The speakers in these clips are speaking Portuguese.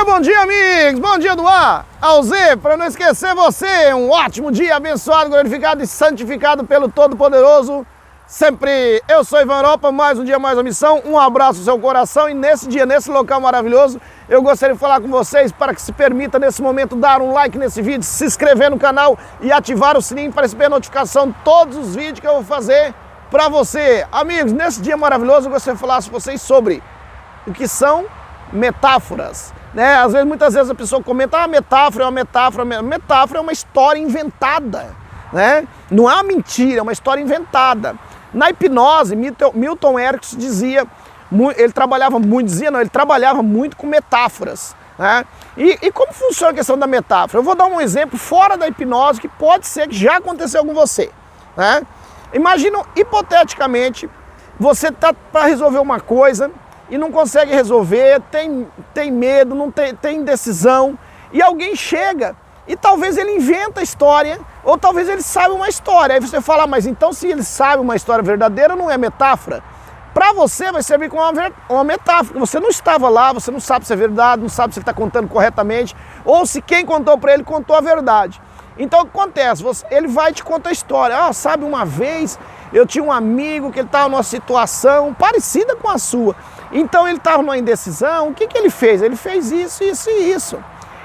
bom dia, amigos! Bom dia do A ao Z, para não esquecer você, um ótimo dia abençoado, glorificado e santificado pelo Todo-Poderoso. Sempre eu sou Ivan Europa, mais um dia, mais uma missão, um abraço no seu coração e nesse dia, nesse local maravilhoso, eu gostaria de falar com vocês para que se permita nesse momento dar um like nesse vídeo, se inscrever no canal e ativar o sininho para receber a notificação de todos os vídeos que eu vou fazer para você. Amigos, nesse dia maravilhoso eu gostaria de falar com vocês sobre o que são metáforas, né? Às vezes, muitas vezes a pessoa comenta, metáfora é uma metáfora. Metáfora é uma história inventada, né? Não é uma mentira, é uma história inventada. Na hipnose, Milton Erickson dizia, ele trabalhava muito com metáforas, né? E como funciona a questão da metáfora? Eu vou dar um exemplo fora da hipnose que pode ser que já aconteceu com você, né? Imagina, hipoteticamente, você está para resolver uma coisa e não consegue resolver, tem medo, tem indecisão, e alguém chega e talvez ele inventa a história, ou talvez ele saiba uma história. Aí você fala, mas então se ele sabe uma história verdadeira, não é metáfora? Para você vai servir como uma metáfora. Você não estava lá, você não sabe se é verdade, não sabe se ele está contando corretamente, ou se quem contou para ele contou a verdade. Então o que acontece? Ele vai te contar a história. Sabe, uma vez eu tinha um amigo que ele estava numa situação parecida com a sua. Então ele estava numa indecisão, o que ele fez? Ele fez isso, isso e isso.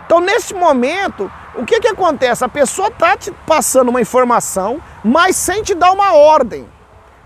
Então nesse momento, o que acontece? A pessoa está te passando uma informação, mas sem te dar uma ordem.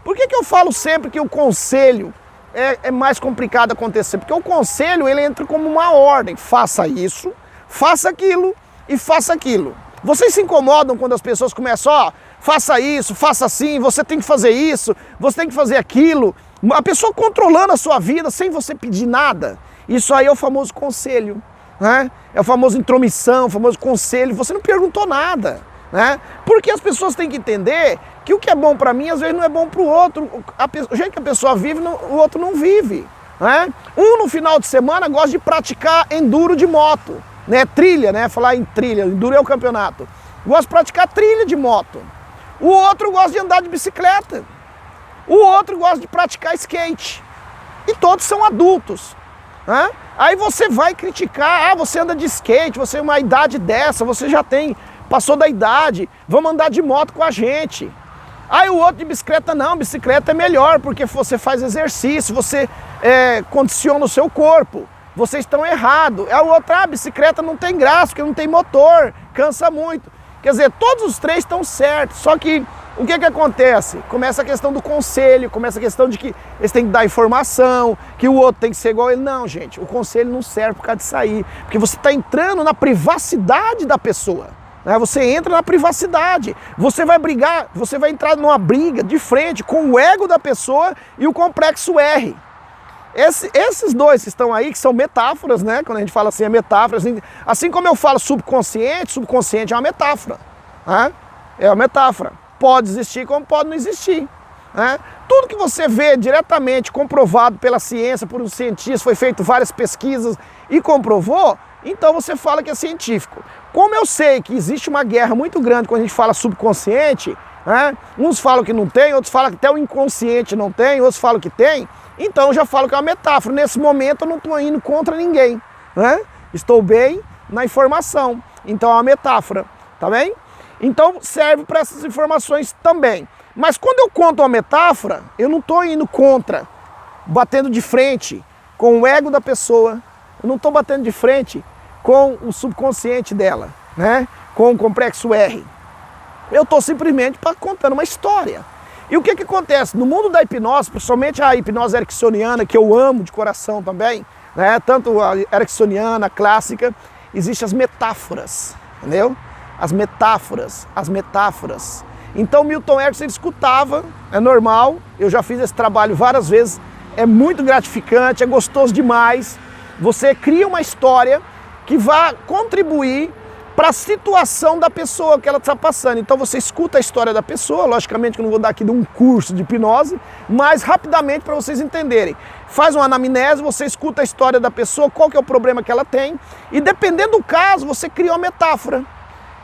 Por que eu falo sempre que o conselho é mais complicado acontecer? Porque o conselho ele entra como uma ordem, faça isso, faça aquilo e faça aquilo. Vocês se incomodam quando as pessoas começam, faça isso, faça assim, você tem que fazer isso, você tem que fazer aquilo. A pessoa controlando a sua vida sem você pedir nada. Isso aí é o famoso conselho, né? É o famoso intromissão, o famoso conselho. Você não perguntou nada, né? Porque as pessoas têm que entender que o que é bom para mim, às vezes não é bom para o outro. O jeito que a pessoa vive, o outro não vive, né? No final de semana gosta de praticar enduro de moto, né? Trilha, né? Falar em trilha, enduro é o campeonato. Gosta de praticar trilha de moto. O outro gosta de andar de bicicleta. O outro gosta de praticar skate. E todos são adultos, né? Aí você vai criticar, você anda de skate, você tem uma idade dessa, você já passou da idade, vamos andar de moto com a gente. Aí o outro de bicicleta, não, bicicleta é melhor, porque você faz exercício, você condiciona o seu corpo. Vocês estão errados. Aí o outro, bicicleta não tem graça, porque não tem motor, cansa muito. Quer dizer, todos os três estão certos, só que o que acontece? Começa a questão do conselho, começa a questão de que eles têm que dar informação, que o outro tem que ser igual a ele. Não, gente, o conselho não serve por causa de sair, porque você está entrando na privacidade da pessoa, né? Você entra na privacidade, você vai brigar, você vai entrar numa briga de frente com o ego da pessoa e o complexo R. Esses dois que estão aí, que são metáforas, né? Quando a gente fala assim, é metáfora. Assim como eu falo subconsciente é uma metáfora, né? É uma metáfora. Pode existir como pode não existir, né? Tudo que você vê diretamente comprovado pela ciência, por um cientista, foi feito várias pesquisas e comprovou, então você fala que é científico. Como eu sei que existe uma guerra muito grande quando a gente fala subconsciente, né? Uns falam que não tem, outros falam que até o inconsciente não tem, outros falam que tem, então eu já falo que é uma metáfora. Nesse momento eu não estou indo contra ninguém, né? Estou bem na informação, então é uma metáfora, tá bem? Então serve para essas informações também. Mas quando eu conto uma metáfora, eu não estou indo contra, batendo de frente com o ego da pessoa, eu não estou batendo de frente com o subconsciente dela, né? Com o complexo R. Eu estou simplesmente contando uma história. E o que acontece? No mundo da hipnose, principalmente a hipnose ericksoniana, que eu amo de coração também, né? Tanto a ericksoniana, a clássica, existem as metáforas, entendeu? As metáforas. Então Milton Erickson escutava, é normal, eu já fiz esse trabalho várias vezes, é muito gratificante, é gostoso demais. Você cria uma história que vai contribuir para a situação da pessoa que ela está passando. Então você escuta a história da pessoa, logicamente que eu não vou dar aqui de um curso de hipnose, mas rapidamente para vocês entenderem. Faz uma anamnese, você escuta a história da pessoa, qual que é o problema que ela tem, e dependendo do caso, você cria uma metáfora.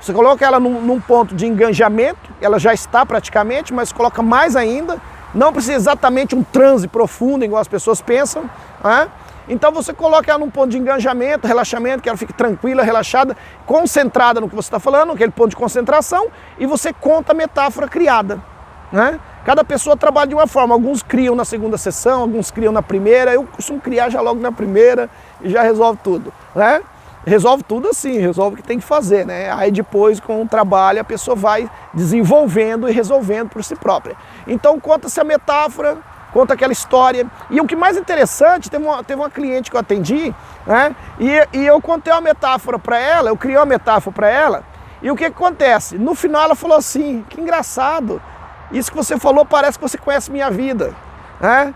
Você coloca ela num ponto de engajamento, ela já está praticamente, mas coloca mais ainda. Não precisa exatamente um transe profundo, igual as pessoas pensam, né? Então você coloca ela num ponto de engajamento, relaxamento, que ela fique tranquila, relaxada, concentrada no que você está falando, aquele ponto de concentração, e você conta a metáfora criada, né? Cada pessoa trabalha de uma forma, alguns criam na segunda sessão, alguns criam na primeira, eu costumo criar já logo na primeira e já resolve tudo, né? Resolve tudo assim, resolve o que tem que fazer, né? Aí depois, com o trabalho, a pessoa vai desenvolvendo e resolvendo por si própria. Então conta-se a metáfora, conta aquela história. E o que mais interessante, teve uma cliente que eu atendi, né? E eu contei uma metáfora para ela, eu criei uma metáfora para ela, e o que acontece? No final ela falou assim, que engraçado, isso que você falou parece que você conhece minha vida, né?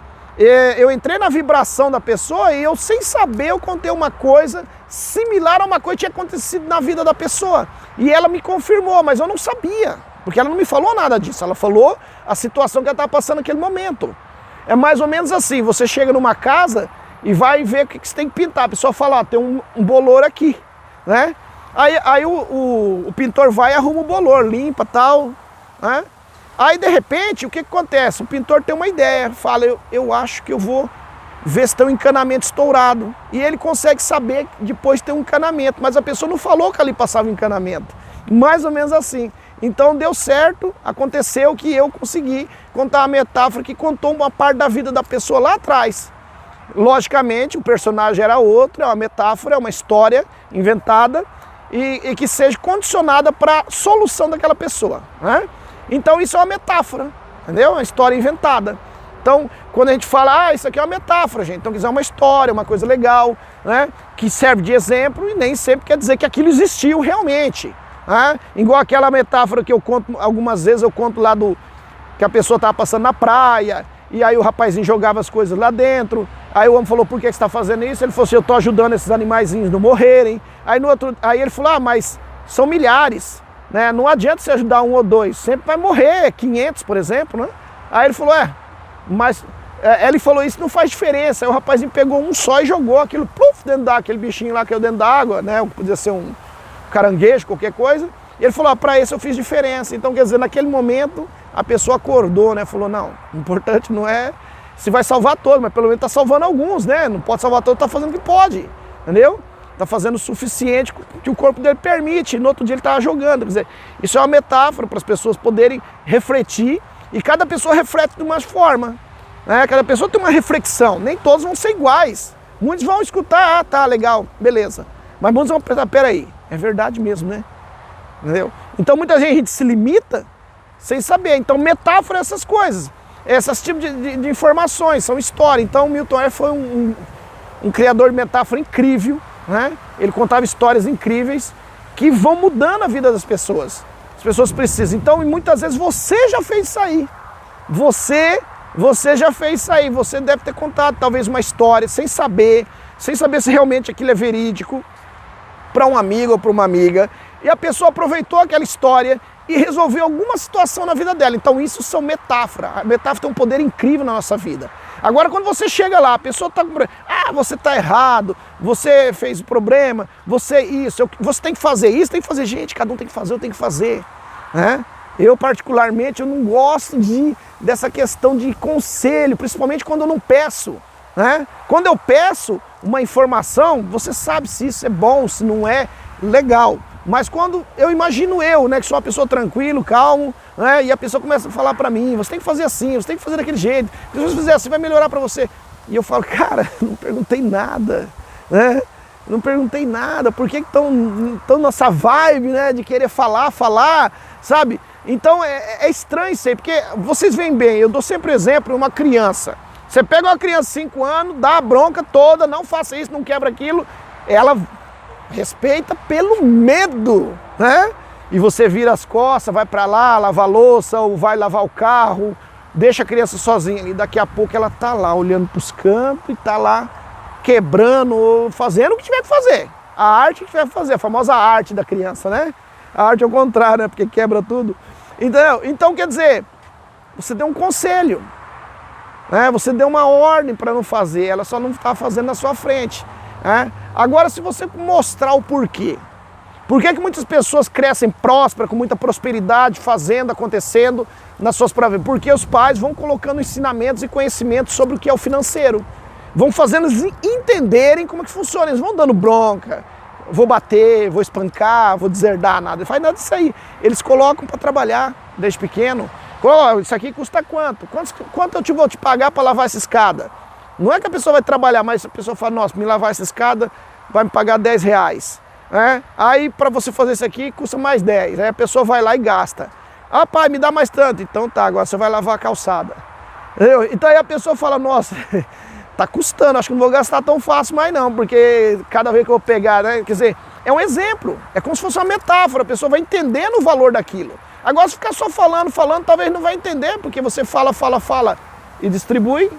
Eu entrei na vibração da pessoa e eu, sem saber, eu contei uma coisa similar a uma coisa que tinha acontecido na vida da pessoa. E ela me confirmou, mas eu não sabia, porque ela não me falou nada disso. Ela falou a situação que ela estava passando naquele momento. É mais ou menos assim, você chega numa casa e vai ver o que você tem que pintar. A pessoa fala, ó, tem um bolor aqui, né? Aí o pintor vai e arruma o bolor, limpa e tal, né? Aí, de repente, o que acontece? O pintor tem uma ideia, fala, eu acho que eu vou ver se tem um encanamento estourado. E ele consegue saber que depois tem um encanamento, mas a pessoa não falou que ali passava um encanamento. Mais ou menos assim. Então deu certo, aconteceu que eu consegui contar uma metáfora que contou uma parte da vida da pessoa lá atrás. Logicamente, o personagem era outro, é uma metáfora, é uma história inventada e que seja condicionada para a solução daquela pessoa, né? Então isso é uma metáfora, entendeu? Uma história inventada. Então, quando a gente fala, isso aqui é uma metáfora, gente, então quer dizer, é uma história, uma coisa legal, né? Que serve de exemplo e nem sempre quer dizer que aquilo existiu realmente, né? Igual aquela metáfora que eu conto, algumas vezes eu conto lá que a pessoa estava passando na praia, e aí o rapazinho jogava as coisas lá dentro, aí o homem falou, por que você está fazendo isso? Ele falou assim, eu estou ajudando esses animaizinhos a não morrerem. Aí ele falou, mas são milhares. Né? Não adianta você ajudar um ou dois, sempre vai morrer, 500, por exemplo, né? Aí ele falou, mas ele falou, isso não faz diferença. Aí o rapazinho pegou um só e jogou aquilo, pluf, dentro aquele bichinho lá que é dentro da água, né? Podia ser um caranguejo, qualquer coisa. E ele falou, para isso eu fiz diferença. Então, quer dizer, naquele momento, a pessoa acordou, né? Falou, não, o importante não é se vai salvar todos, mas pelo menos está salvando alguns, né? Não pode salvar todos, está fazendo o que pode, entendeu? Está fazendo o suficiente que o corpo dele permite, e no outro dia ele estava jogando. Quer dizer, isso é uma metáfora para as pessoas poderem refletir, e cada pessoa reflete de uma forma, né? Cada pessoa tem uma reflexão, nem todos vão ser iguais. Muitos vão escutar, tá, legal, beleza. Mas muitos vão pensar, peraí, é verdade mesmo, né? Entendeu? Então muita gente se limita sem saber. Então metáfora é essas coisas, esses tipos de informações, são história. Então Milton Erickson foi um criador de metáfora incrível, né? Ele contava histórias incríveis que vão mudando a vida das pessoas. As pessoas precisam. Então, muitas vezes você já fez isso aí. Você já fez isso aí. Você deve ter contado talvez uma história sem saber se realmente aquilo é verídico, para um amigo ou para uma amiga. E a pessoa aproveitou aquela história e resolveu alguma situação na vida dela. Então isso são metáforas. A metáfora tem um poder incrível na nossa vida. Agora quando você chega lá, a pessoa está com problema, você está errado, você fez o problema, você tem que fazer isso, tem que fazer, gente, cada um tem que fazer, eu tenho que fazer, né? Eu particularmente, eu não gosto dessa questão de conselho, principalmente quando eu não peço, né? Quando eu peço uma informação, você sabe se isso é bom, se não é, legal. Mas quando eu imagino né, que sou uma pessoa tranquilo, calmo, né, e a pessoa começa a falar pra mim, você tem que fazer assim, você tem que fazer daquele jeito, se você fizer assim vai melhorar pra você. E eu falo, cara, não perguntei nada, né? Não perguntei nada, por que estão nessa vibe, né, de querer falar, sabe? Então é estranho isso aí, porque vocês veem bem, eu dou sempre exemplo, uma criança. Você pega uma criança de 5 anos, dá a bronca toda, não faça isso, não quebra aquilo, ela respeita pelo medo, né? E você vira as costas, vai para lá, lavar a louça, ou vai lavar o carro, deixa a criança sozinha ali, daqui a pouco ela tá lá olhando para os campos e tá lá quebrando, ou fazendo o que tiver que fazer. A arte que tiver que fazer, a famosa arte da criança, né? A arte ao contrário, né? Porque quebra tudo. Então quer dizer, você deu um conselho, né? Você deu uma ordem para não fazer, ela só não está fazendo na sua frente, né? Agora, se você mostrar o porquê, por que muitas pessoas crescem prósperas, com muita prosperidade, fazendo, acontecendo nas suas próprias vidas? Porque os pais vão colocando ensinamentos e conhecimentos sobre o que é o financeiro. vão fazendo eles entenderem como é que funciona. Eles vão dando bronca, vou bater, vou espancar, vou deserdar, nada. Não faz nada disso aí. Eles colocam para trabalhar desde pequeno. Isso aqui custa quanto? Quanto eu vou te pagar para lavar essa escada? Não é que a pessoa vai trabalhar, mas a pessoa fala, nossa, me lavar essa escada vai me pagar 10 reais. Aí para você fazer isso aqui custa mais 10. Aí a pessoa vai lá e gasta. Ah, pai, me dá mais tanto. Então tá, agora você vai lavar a calçada. Entendeu? Então aí a pessoa fala, nossa, tá custando, acho que não vou gastar tão fácil mais não, porque cada vez que eu vou pegar, né? Quer dizer, é um exemplo, é como se fosse uma metáfora, a pessoa vai entendendo o valor daquilo. Agora se ficar só falando, talvez não vai entender, porque você fala e distribui,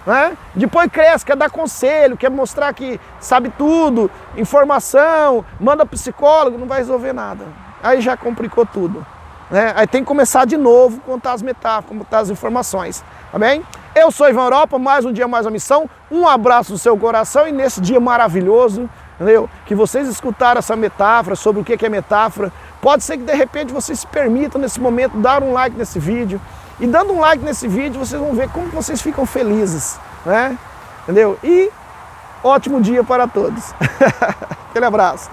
né? Depois cresce, quer dar conselho, quer mostrar que sabe tudo, informação, manda psicólogo, não vai resolver nada. Aí já complicou tudo. Aí tem que começar de novo, contar as metáforas, contar as informações, tá bem? Eu sou Ivan Europa, mais um dia, mais uma missão, um abraço no seu coração e nesse dia maravilhoso, entendeu? Que vocês escutaram essa metáfora, sobre o que é metáfora, pode ser que de repente vocês se permitam nesse momento dar um like nesse vídeo, e dando um like nesse vídeo vocês vão ver como vocês ficam felizes, né? Entendeu? E ótimo dia para todos. Aquele abraço.